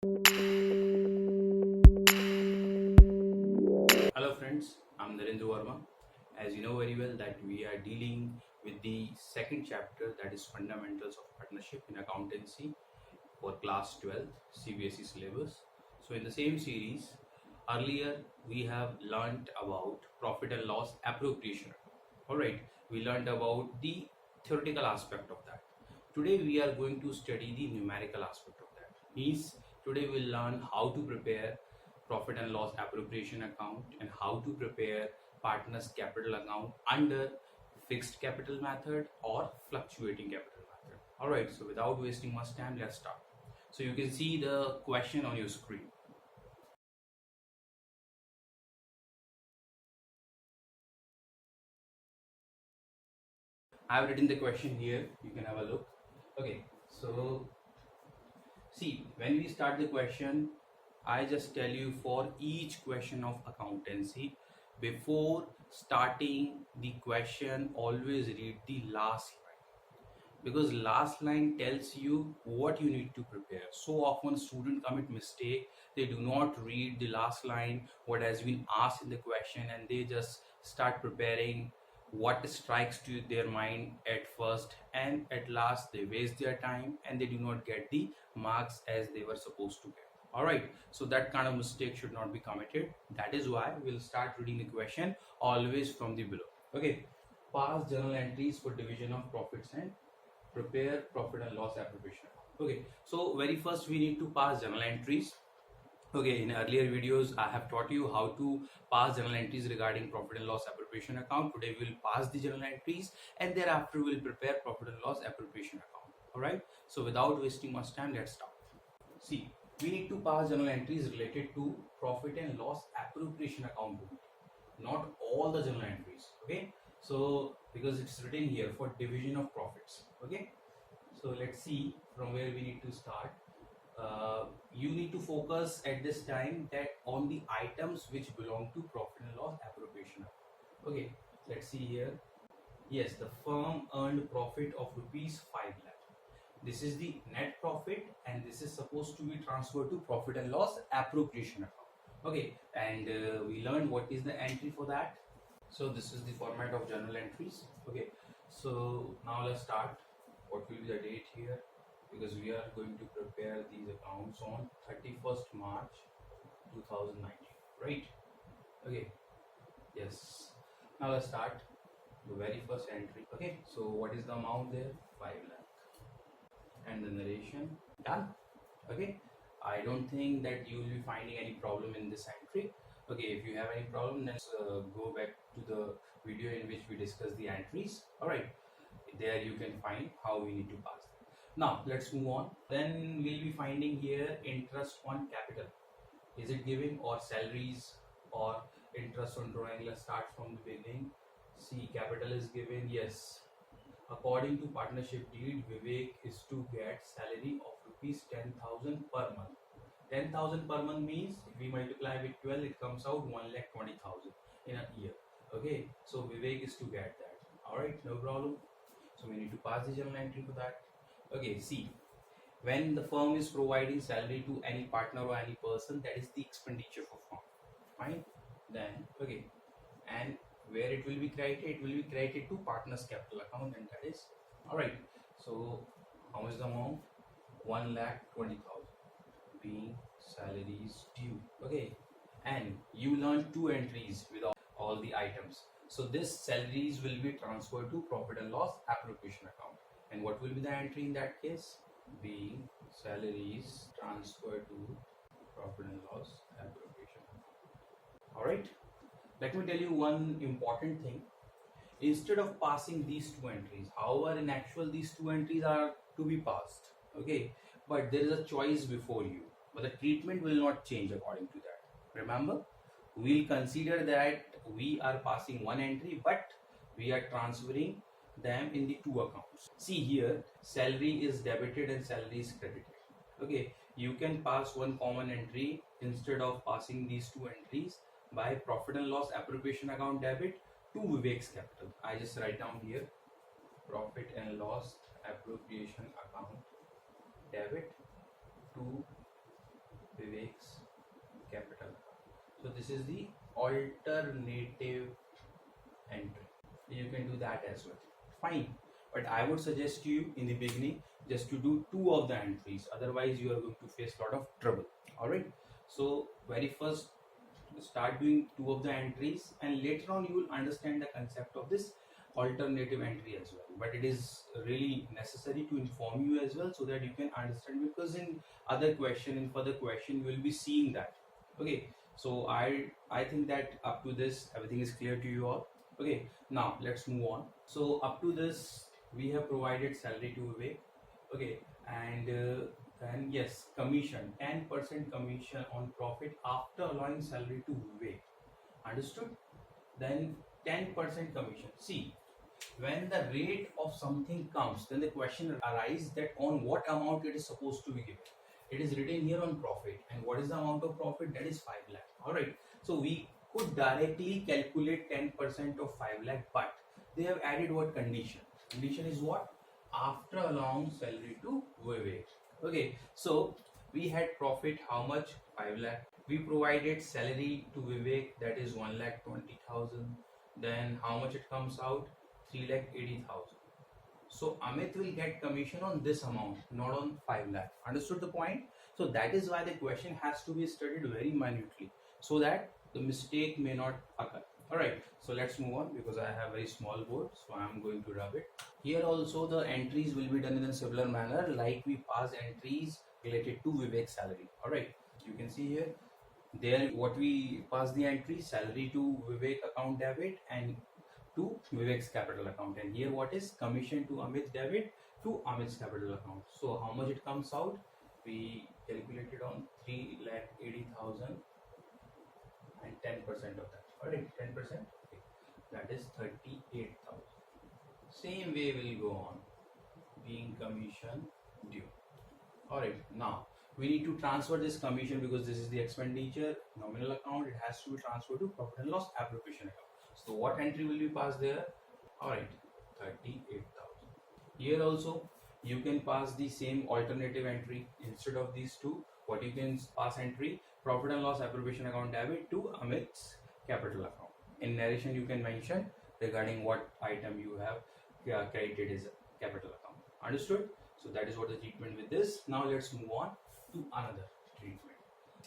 Hello friends, I'm Narendra Verma. As you know very well that we are dealing with the second chapter, that is Fundamentals of Partnership in Accountancy for Class 12 CBSE Syllabus. So in the same series, earlier we have learnt about profit and loss appropriation. Alright, we learned about the theoretical aspect of that. Today we are going to study the numerical aspect of that. Means today we'll learn how to prepare profit and loss appropriation account and how to prepare partners capital account under fixed capital method or fluctuating capital method. Alright, so without wasting much time, let's start. So you can see the question on your screen. I have written the question here, you can have a look. Okay, so see, when we start the question, I just tell you for each question of accountancy, before starting the question, always read the last line, because last line tells you what you need to prepare. So often students commit mistake, they do not read the last line, what has been asked in the question, and they just start preparing what strikes to their mind at first, and at last they waste their time and they do not get the marks as they were supposed to get. All right, so that kind of mistake should not be committed. That is why we'll start reading the question always from the below. Okay, past journal entries for division of profits and prepare profit and loss appropriation. Okay, so very first we need to pass journal entries. Okay, in earlier videos I have taught you how to pass journal entries regarding profit and loss appropriation account. Today we will pass the journal entries and thereafter we will prepare profit and loss appropriation account. Alright, so without wasting much time, let's start. See, we need to pass journal entries related to profit and loss appropriation account, not all the journal entries. Okay, so because it's written here for division of profits. Okay, so let's see from where we need to start. You need to focus at this time that on the items which belong to profit and loss appropriation. Okay, let's see here. Yes, the firm earned profit of rupees 5 lakh. This is the net profit and this is supposed to be transferred to profit and loss appropriation account. Okay, and we learned what is the entry for that. So this is the format of journal entries. Okay, so now let's start. What will be the date here? Because we are going to prepare these accounts on 31st March 2019, right? Okay, yes. Now let's start the very first entry. Okay, so what is the amount there? 5 lakh. And the narration done. Okay, I don't think that you will be finding any problem in this entry. Okay, if you have any problem, then go back to the video in which we discuss the entries. All right, there you can find how we need to pass. Now let's move on. Then we'll be finding here interest on capital. Is it given, or salaries, or interest on drawing? Let's start from the beginning. See, capital is given. Yes. According to partnership deed, Vivek is to get salary of rupees 10,000 per month. 10,000 per month means if we multiply with 12, it comes out 1,20,000 in a year. Okay, so Vivek is to get that. All right, no problem. So we need to pass the journal entry for that. Okay, see, when the firm is providing salary to any partner or any person, that is the expenditure for firm. Fine. Then okay, and where it will be credited to partners capital account, and that is all right. So how much the amount? 1,20,000 being salaries due. Okay, and you learn two entries with all the items. So this salaries will be transferred to profit and loss appropriation account. And what will be the entry in that case? Being salaries transferred to profit and loss appropriation account. All right. Let me tell you one important thing. Instead of passing these two entries, however, in actual these two entries are to be passed. Okay, but there is a choice before you. But the treatment will not change according to that. Remember, we'll consider that we are passing one entry, but we are transferring them in the two accounts. See here, salary is debited and salary is credited. Okay, you can pass one common entry instead of passing these two entries by profit and loss appropriation account debit to Vivek's capital. I just write down here profit and loss appropriation account debit to Vivek's capital account. So this is the alternative entry. You can do that as well. Fine. But I would suggest you in the beginning just to do 2 of the entries. Otherwise, you are going to face a lot of trouble. Alright. So very first, start doing 2 of the entries, and later on you will understand the concept of this alternative entry as well. But it is really necessary to inform you as well so that you can understand, because in further question you will be seeing that. Okay. So I think that up to this everything is clear to you all. Okay, now let's move on. So up to this we have provided salary to Vivek. Okay, and then yes, commission, 10% commission on profit after allowing salary to Vivek. Understood? Then 10% commission. See, when the rate of something comes, then the question arises that on what amount it is supposed to be given. It is written here on profit, and what is the amount of profit? That is 5 lakh. All right. So we could directly calculate 10% of 5 lakh, but they have added what condition? Condition is what? After allowing salary to Vivek. Okay. So we had profit how much? 5 lakh. We provided salary to Vivek, that is 1,20,000. Then how much it comes out? 3,80,000. So Amit will get commission on this amount, not on 5 lakh. Understood the point? So that is why the question has to be studied very minutely, so that the mistake may not occur. Alright, so let's move on, because I have a very small board, so I am going to rub it. Here also the entries will be done in a similar manner, like we pass entries related to Vivek's salary. Alright, you can see here, there what we pass the entry, salary to Vivek account debit and to Vivek's capital account, and here what is commission to Amit debit to Amit's capital account. So how much it comes out? We calculated on 3,80,000 and 10% of that. Alright, 10%. Okay. That is 38,000. Same way will go on, being commission due. Alright, now we need to transfer this commission, because this is the expenditure nominal account. It has to be transferred to profit and loss appropriation account. So what entry will be passed there? Alright, 38,000. Here also you can pass the same alternative entry. Instead of these two, what you can pass entry, profit and loss appropriation account debit to Amit's capital account. In narration you can mention regarding what item you have credited as capital account. Understood? So that is what the treatment with this. Now let's move on to another treatment.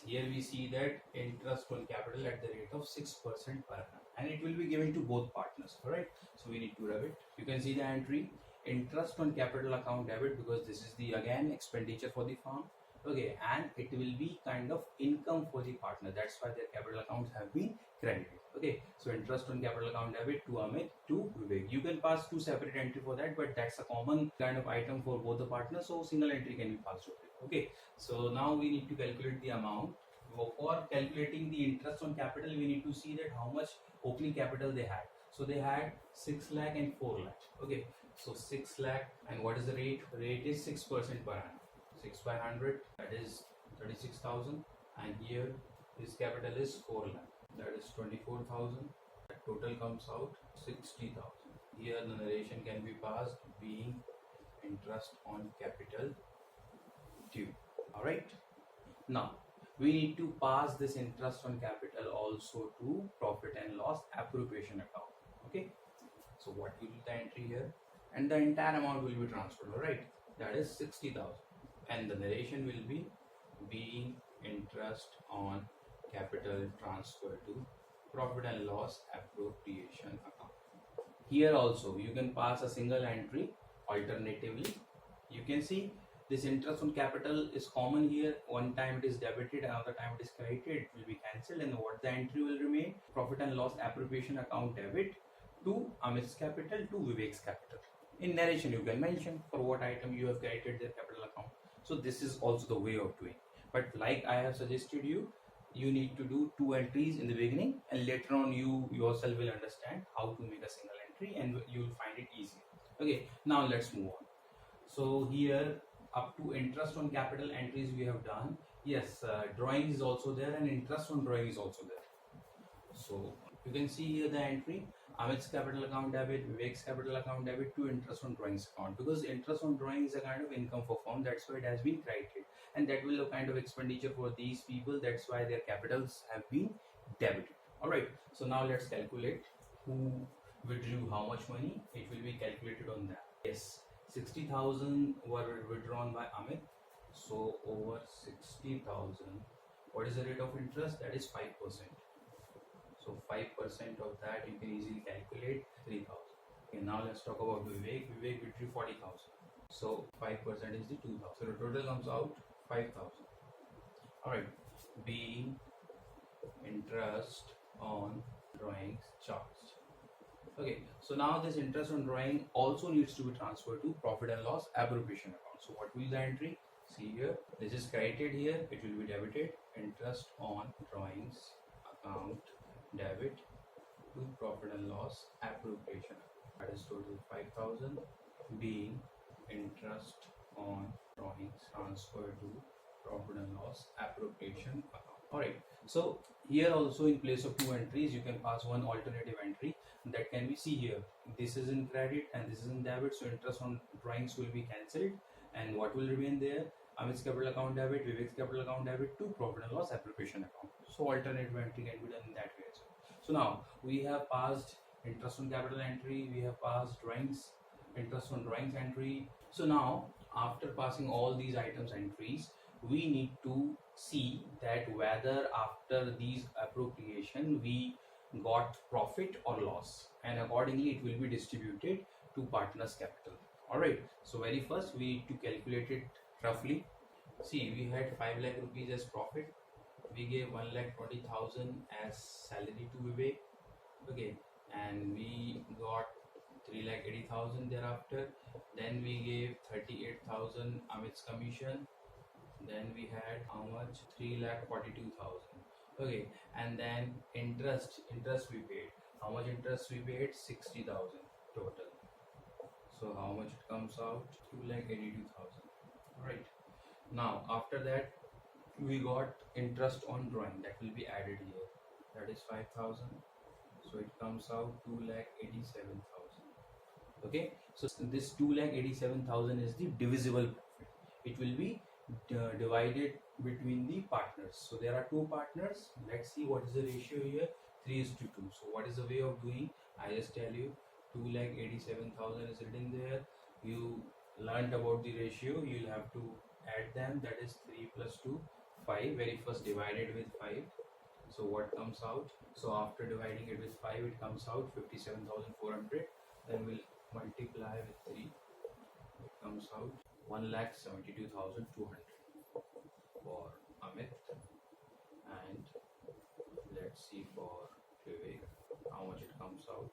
Here we see that interest on capital at the rate of 6% per annum, and it will be given to both partners. Alright, so we need to rub it. You can see the entry, interest on capital account debit, because this is the again expenditure for the firm. Okay, and it will be kind of income for the partner. That's why their capital accounts have been credited. Okay, so interest on capital account debit to Amit to Vivek. You can pass 2 separate entry for that, but that's a common kind of item for both the partners, so single entry can be passed over. Okay, so now we need to calculate the amount. For calculating the interest on capital, we need to see that how much opening capital they had. So they had 6 lakh and 4 lakh. Okay, so 6 lakh, and what is the rate? Rate is 6% per annum. 6 by 100, that is 36,000, and here this capital is 4 lakh, that is 24,000. Total comes out 60,000. Here the narration can be passed, being interest on capital due. Alright, now we need to pass this interest on capital also to profit and loss appropriation account. Okay, so what will be the entry here? And the entire amount will be transferred. Alright, that is 60,000. And the narration will be being interest on capital transfer to profit and loss appropriation account. Here also you can pass a single entry. Alternatively, you can see this interest on capital is common here. One time it is debited, another time it is credited. It will be cancelled, and what the entry will remain? Profit and loss appropriation account debit to Amit's capital to Vivek's capital. In narration you can mention for what item you have credited their capital account. So this is also the way of doing. But like I have suggested you, you need to do 2 entries in the beginning, and later on you yourself will understand how to make a single entry, and you will find it easy. Okay, now let's move on. So here up to interest on capital entries we have done. Yes, drawing is also there, and interest on drawing is also there. So you can see here the entry, Amit's capital account debit, Vivek's capital account debit to interest on drawings account, because interest on drawing is a kind of income for firm. That's why it has been credited. and that will be a kind of expenditure for these people. That's why their capitals have been debited. All right, so now let's calculate who withdrew how much money. It will be calculated on that. Yes, 60,000 were withdrawn by Amit. So over 60,000, what is the rate of interest? That is 5%. So 5% of that you can easily calculate 3,000. Okay, now let's talk about Vivek. Vivek withdrew 40,000. So 5% is the 2,000. So the total comes out 5,000. Alright, being interest on drawings charged. Okay, so now this interest on drawing also needs to be transferred to profit and loss appropriation account. So what will be the entry? See here, this is credited here, it will be debited. Interest on drawings account debit to profit and loss appropriation. That is total 5,000 being interest on drawings transferred to profit and loss appropriation account. Alright, so here also in place of two entries you can pass one alternative entry that can be, see here, this is in credit and this is in debit, so interest on drawings will be cancelled, and what will remain there? Amit's capital account debit, Vivek's capital account debit to profit and loss appropriation account. So alternative entry can be done in that way as well. So now we have passed interest on capital entry, we have passed drawings, interest on drawings entry. So now after passing all these items entries, we need to see that whether after these appropriation we got profit or loss, and accordingly it will be distributed to partners capital. Alright, so very first we need to calculate it roughly. See, we had 5 lakh rupees as profit, we gave 1,20,000 as salary to Vivek, okay, and we got 3,80,000 thereafter. Then we gave 38,000 Amit's commission. Then we had how much? 3,42,000. Okay, and then interest we paid. How much interest we paid? 60,000 total. So how much it comes out? 2,82,000. Right. Now after that we got interest on drawing, that will be added here. That is 5,000. So it comes out 2,87,000. Okay, so this 2,87,000 is the divisible profit. It will be divided between the partners. So there are two partners. Let's see what is the ratio here. 3:2. So what is the way of doing? I just tell you, 2,87,000 is written there. You learned about the ratio. You'll have to add them. That is 3 plus 2, 5. Very first divided with 5. So what comes out? So after dividing it with 5, it comes out 57,400. Then we'll multiply with 3. It comes out 1,72,200 for Amit, and let's see for Vivek how much it comes out.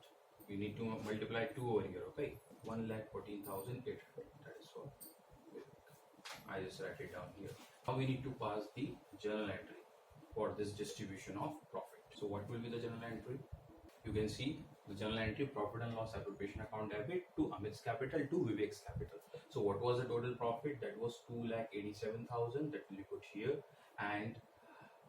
We need to multiply 2 over here. Okay, 1,14,800. That is for Vivek. I just write it down here. Now we need to pass the journal entry for this distribution of profit. So what will be the journal entry? You can see the journal entry: profit and loss appropriation account debit to Amit's capital to Vivek's capital. So what was the total profit? That was 2,87,000. That will be put here, and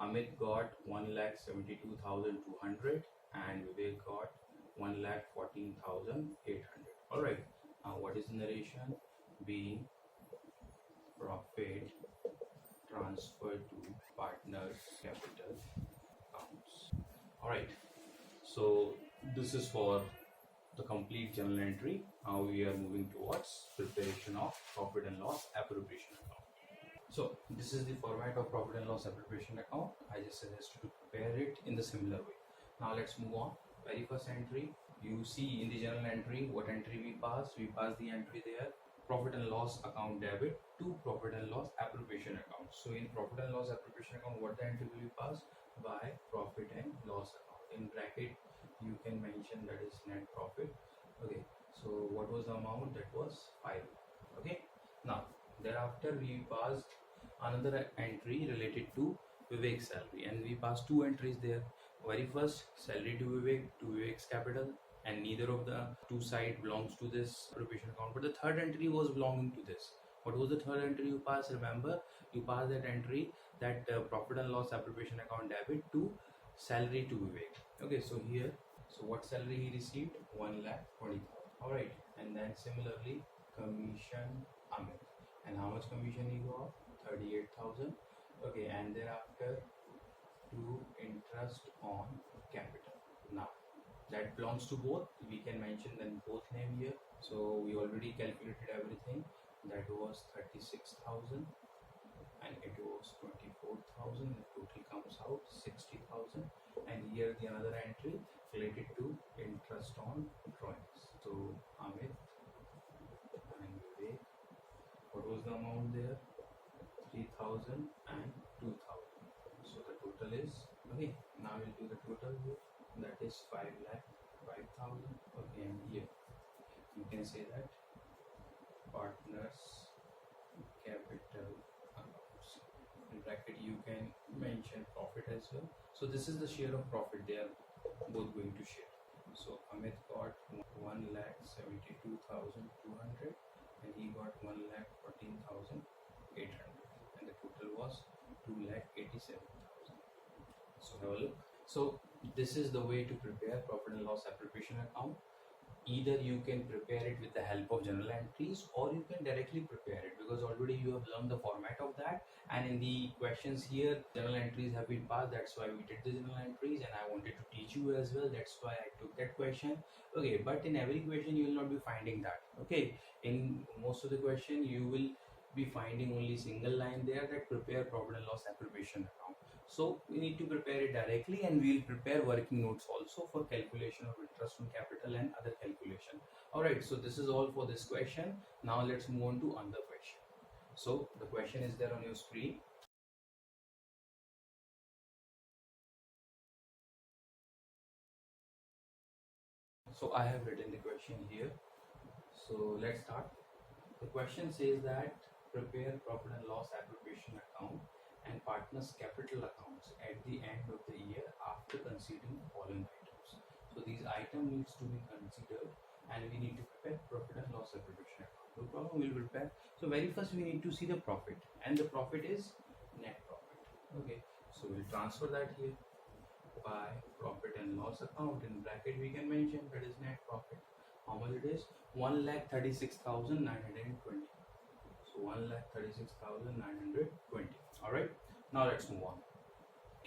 Amit got 1,72,200 and Vivek got 1,14,800. All right. Now what is the narration? Being profit transferred to partners capital accounts. All right. So this is for the complete journal entry. Now we are moving towards preparation of profit and loss appropriation account. So this is the format of profit and loss appropriation account. I just suggest you to prepare it in the similar way. Now let's move on. Very first entry, you see in the journal entry what entry we pass. We pass the entry there: profit and loss account debit to profit and loss appropriation account. So in profit and loss appropriation account, what the entry will be passed? By profit and loss account. In bracket you can mention that is net profit. Okay, so what was the amount? That was 5. Okay, now thereafter we passed another entry related to Vivek's salary, and we passed 2 entries there. Very first, salary to Vivek's capital, and neither of the two side belongs to this appropriation account, but the third entry was belonging to this. What was the third entry you passed? Remember, you passed that entry, that profit and loss appropriation account debit to salary to Vivek. Okay, so here, so what salary he received? 1,20,000. All right, and then similarly commission Amit, and how much commission he got? 38,000. Okay, and thereafter to interest on capital. Now that belongs to both. We can mention then both name here. So we already calculated everything. That was 36,000 and it was 24,000. The total comes out 60,000. And here the another entry related to interest on drawings. So Amit and Vivek, what was the amount there? 3,000 and 2,000. So the total is, okay, now we'll do the total here. That is 5,05,000. Okay, and here you can say that partners capital accounts. In bracket you can mention profit as well. So this is the share of profit they are both going to share. So Amit got 1,72,200 and he got 1,14,800 and the total was 2,87,000. So have a look. So this is the way to prepare profit and loss appropriation account. Either you can prepare it with the help of journal entries or you can directly prepare it, because already you have learned the format of that, and in the questions here journal entries have been passed. That's why we did the journal entries, and I wanted to teach you as well. That's why I took that question. Okay, but in every question you will not be finding that. Okay, in most of the question you will be finding only single line there that prepare profit and loss appropriation account. So we need to prepare it directly, and we will prepare working notes also for calculation of interest on capital and other calculation. Alright, so this is all for this question. Now let's move on to another question. So the question is there on your screen. So I have written the question here. So let's start. The question says that prepare profit and loss appropriation account and partners capital accounts at the end of the year after considering the following items. So these items needs to be considered, and we need to prepare profit and loss appropriation account. No problem, we will prepare. So very first we need to see the profit, and the profit is net profit. Okay, so we'll transfer that here by profit and loss account. In bracket we can mention that is net profit. How much it is? 1,36,920. So 1,36,920. Alright, now let's move on.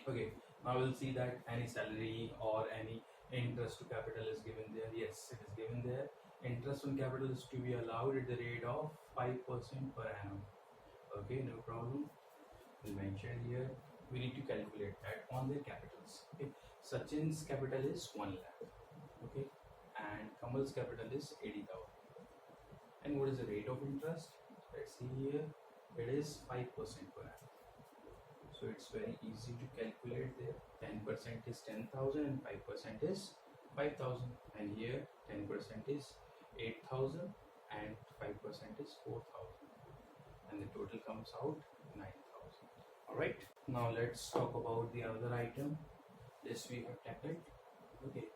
Okay, now we'll see that any salary or any interest to capital is given there. Yes, it is given there. Interest on capital is to be allowed at the rate of 5% per annum. Okay, no problem. We'll mention here. We need to calculate that on their capitals. Okay, Sachin's capital is 1 lakh. Okay, and Kamal's capital is 80,000. And what is the rate of interest? Let's see here. It is 5% per annum. So it's very easy to calculate there. 10% is 10,000 and 5% is 5,000. And here 10% is 8,000 and 5% is 4,000. And the total comes out 9,000. Alright, now let's talk about the other item. This we have tackled. Okay,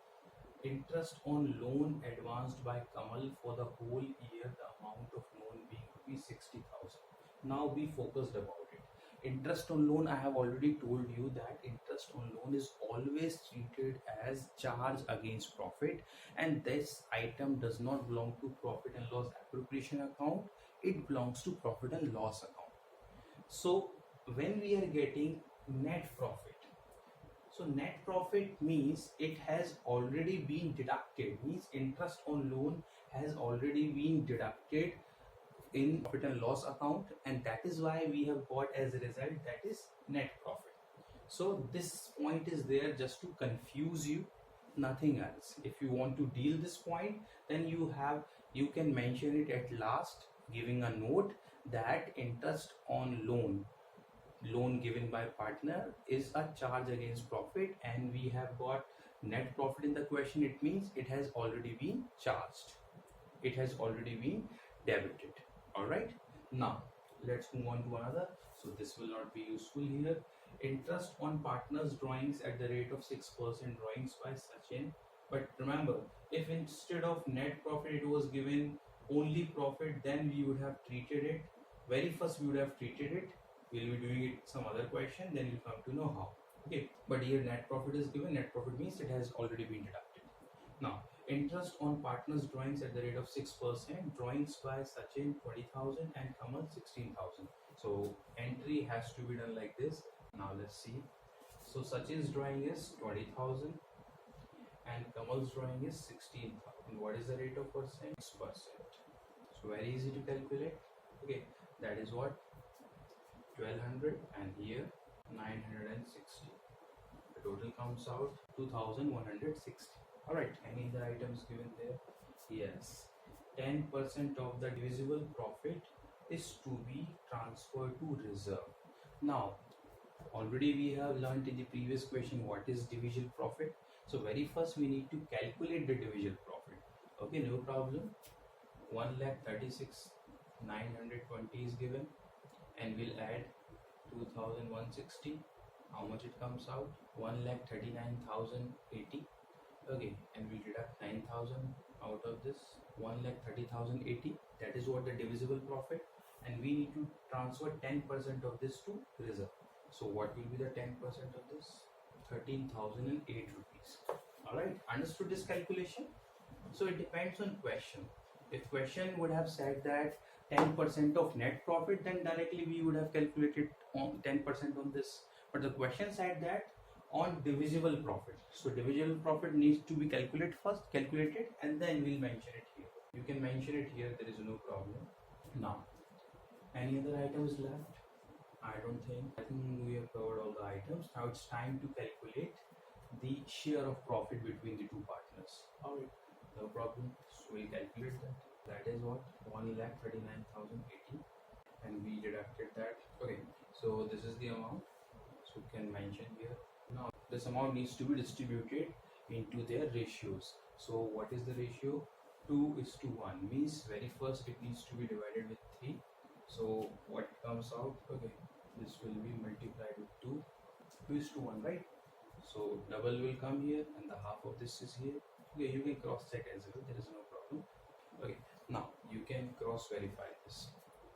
interest on loan advanced by Kamal for the whole year, the amount of loan being rupees 60,000. Now be focused about it. Interest on loan, I have already told you that interest on loan is always treated as charge against profit, and this item does not belong to profit and loss appropriation account. It belongs to profit and loss account. So when we are getting net profit, so net profit means it has already been deducted, means interest on loan has already been deducted in profit and loss account, and that is why we have got as a result that is net profit. So this point is there just to confuse you, nothing else. If you want to deal this point, then you can mention it at last, giving a note that interest on loan given by partner is a charge against profit, and we have got net profit in the question. It means it has already been charged, it has already been debited. Alright, now let's move on to another. So this will not be useful here. Interest on partners drawings at the rate of 6% drawings by Sachin. But remember, if instead of net profit it was given only profit, then we would have treated it, very first we would have treated it. We'll be doing it some other question, then you'll come to know how. Okay, but here net profit is given. Net profit means it has already been deducted. Now, interest on partners drawings at the rate of 6%, drawings by Sachin 20,000 and Kamal 16,000. So entry has to be done like this. Now let's see. So Sachin's drawing is 20,000 and Kamal's drawing is 16,000. What is the rate of percent? 6%. So very easy to calculate. Okay, that is what 1200 and here 960. The total comes out 2160. Alright, any other items given there? Yes, 10% of the divisible profit is to be transferred to reserve. Now, already we have learned in the previous question what is divisional profit. So very first we need to calculate the divisional profit. Okay, no problem. 1,36,920 is given and we'll add 2,160. How much it comes out? 1,39,080. Okay, and we'll deduct 9,000 out of this 1,30,080. That is what the divisible profit, and we need to transfer 10% of this to reserve. So what will be the 10% of this? 13,008 rupees. Alright, understood this calculation? So it depends on question. If question would have said that 10% of net profit, then directly we would have calculated on 10% on this. But the question said that on divisible profit. So divisible profit needs to be calculated first, and then we'll mention it here. You can mention it here, there is no problem. Now, any other items left? I don't think. I think we have covered all the items. Now it's time to calculate the share of profit between the two partners. Alright, no problem. So we'll calculate that. That is what 1,39,080, and we deducted that. Okay, so this is the amount. So you can mention here. Now this amount needs to be distributed into their ratios. So what is the ratio? 2:1 means very first it needs to be divided with 3. So what comes out? Okay, this will be multiplied with 2. 2:1, right? So double will come here and the half of this is here. Okay, you can cross check as well, there is no problem. Okay, now you can cross verify this.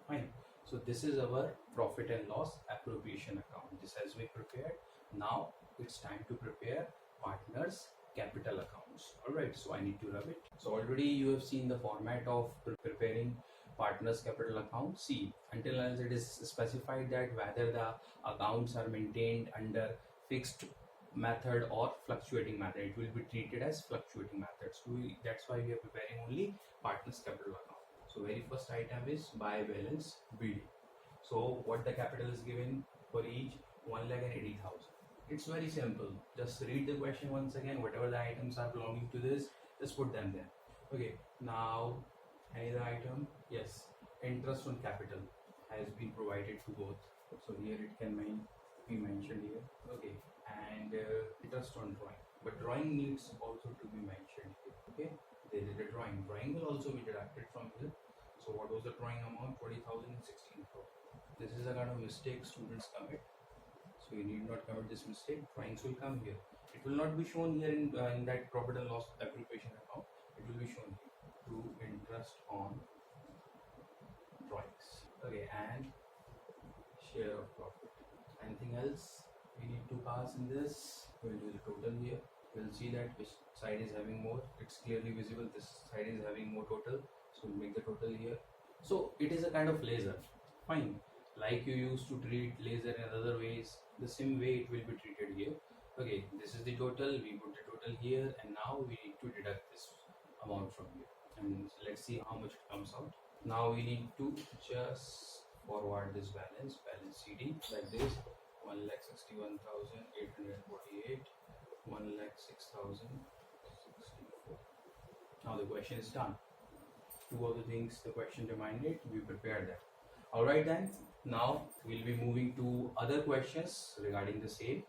Fine. So this is our profit and loss appropriation account. This has been prepared. Now it's time to prepare partners capital accounts. Alright, so I need to rub it. So already you have seen the format of preparing partners capital account. See, until as it is specified that whether the accounts are maintained under fixed method or fluctuating method, it will be treated as fluctuating method. So that's why we are preparing only partners capital account. So very first item is buy balance BD. So what the capital is given for each? 1,80,000. It's very simple. Just read the question once again. Whatever the items are belonging to this, just put them there. Okay. Now, any other item? Yes. Interest on capital has been provided to both. So here it can be mentioned here. Okay. And interest on drawing. But drawing needs also to be mentioned here. Okay. There is a drawing. Drawing will also be deducted from here. So what was the drawing amount? 20,016. This is a kind of mistake students commit. So you need not commit this mistake. Drawings will come here. It will not be shown here in that profit and loss appropriation account. It will be shown here. To interest on drawings. Okay, and share of profit. Anything else we need to pass in this? We'll do the total here. We'll see that which side is having more. It's clearly visible. This side is having more total. So we'll make the total here. So it is a kind of laser. Fine. Like you used to treat laser in other ways, the same way it will be treated here. Okay, this is the total. We put the total here, and now we need to deduct this amount from here. And let's see how much it comes out. Now we need to just forward this balance CD like this. 1,61,848. 1,06,064. Now the question is done. Two of the things the question reminded, we prepared that. Alright then, now we'll be moving to other questions regarding the same.